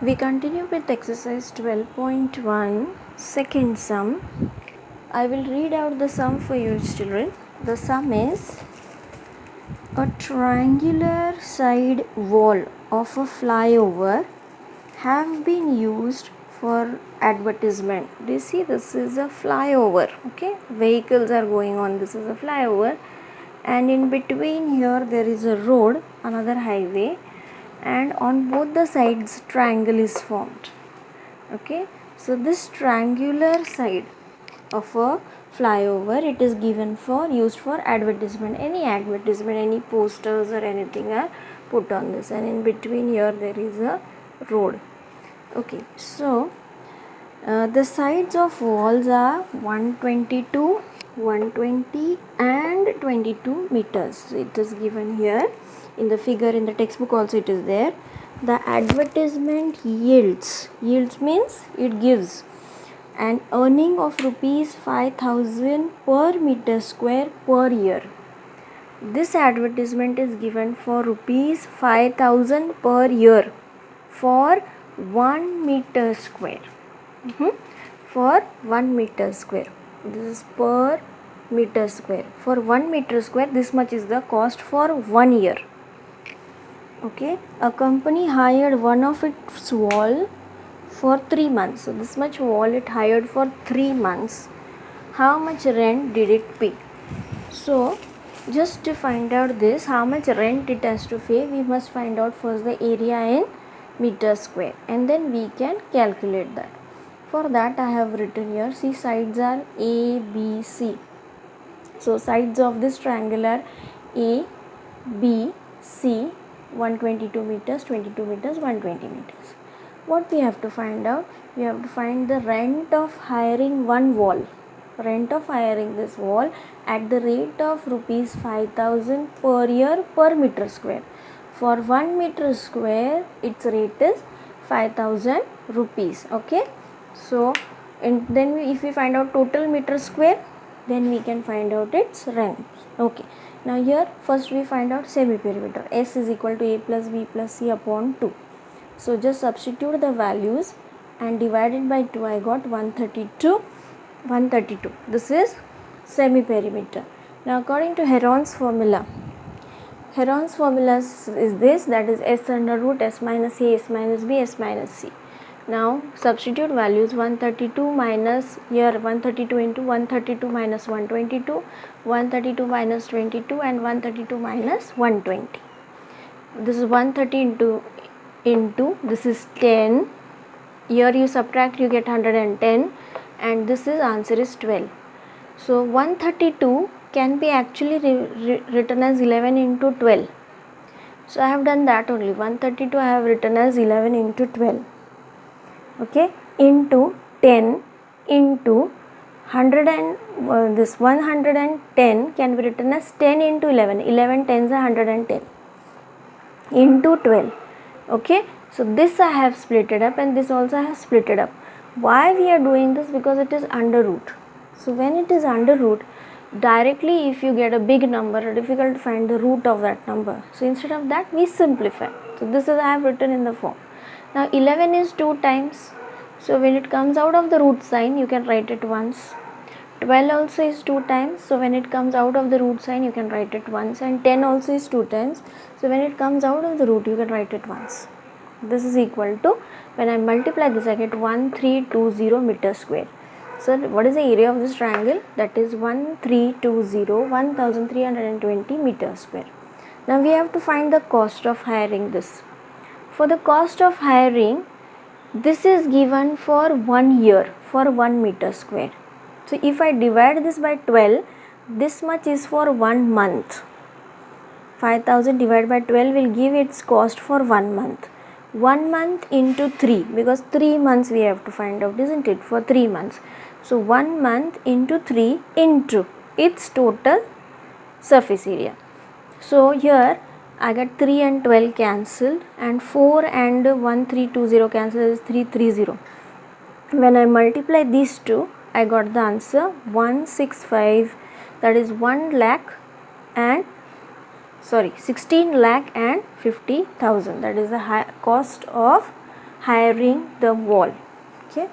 We continue with exercise 12.1 second sum. I will read out the sum for you children. The sum is a triangular side wall of a flyover have been used for advertisement. Do you see, this is a flyover, okay? Vehicles are going on, this is a flyover, and in between here there is a road, another highway, and on both the sides triangle is formed. Okay, so this triangular side of a flyover, it is given for used for advertisement. Any advertisement, any posters or anything are put on this, and in between here there is a road. Okay, so the sides of walls are 122, 120 and 22 meters. It is given here in the figure, in the textbook also it is there. The advertisement yields means it gives an earning of rupees 5000 per meter square per year. This advertisement is given for rupees 5000 per year for 1 meter square. For 1 meter square, this is per meter square. For 1 meter square, this much is the cost for 1 year. Okay, a company hired one of its wall for 3 months. So this much wall it hired for 3 months. How much rent did it pay? So just to find out this, how much rent it has to pay, we must find out first the area in meter square, and then we can calculate that. For that I have written here, see, sides are A, B, C. So sides of this triangle are A, B, C, 122 meters, 22 meters, 120 meters. What we have to find out? We have to find the rent of hiring one wall. Rent of hiring this wall at the rate of rupees 5000 per year per meter square. For 1 meter square, its rate is 5000 rupees. Okay. So, then if we find out total meter square, then we can find out its rent. Okay. Now here first we find out semi-perimeter. S is equal to A plus B plus C upon 2. So just substitute the values and divided by 2, I got 132. 132. This is semi-perimeter. Now according to Heron's formula is this, that is S under root S minus A, S minus B, S minus C. Now substitute values. 132 minus, here 132 into 132 minus 122, 132 minus 22 and 132 minus 120. This is 130 into this is 10. Here you subtract, you get 110, and this is answer is 12. So 132 can be actually written as 11 into 12. So I have done that only. 132 I have written as 11 into 12. Okay, into 10 into 100 and this 110 can be written as 10 into 11. 11 tens are 110 into 12. Okay, so this I have split it up, and this also I have split it up. Why we are doing this? Because it is under root. So when it is under root, directly if you get a big number, it's difficult to find the root of that number. So instead of that, we simplify. So this is I have written in the form. Now 11 is 2 times. So when it comes out of the root sign, you can write it once. 12 also is 2 times. So when it comes out of the root sign, you can write it once. And 10 also is 2 times. So when it comes out of the root, you can write it once. This is equal to, when I multiply this, I get 1320 meter square. So what is the area of this triangle? That is 1320, 1320 meter square. Now we have to find the cost of hiring this. For the cost of hiring, this is given for 1 year for 1 meter square. So if I divide this by 12, this much is for 1 month. 5000 divided by 12 will give its cost for 1 month. 1 month into 3, because 3 months we have to find out, isn't it? For 3 months. So 1 month into 3 into its total surface area. So here I got 3 and 12 cancelled, and 4 and 1320 cancelled, is 330. When I multiply these two, I got the answer 165, that is 16 lakh and 50,000. That is the cost of hiring the wall. Okay.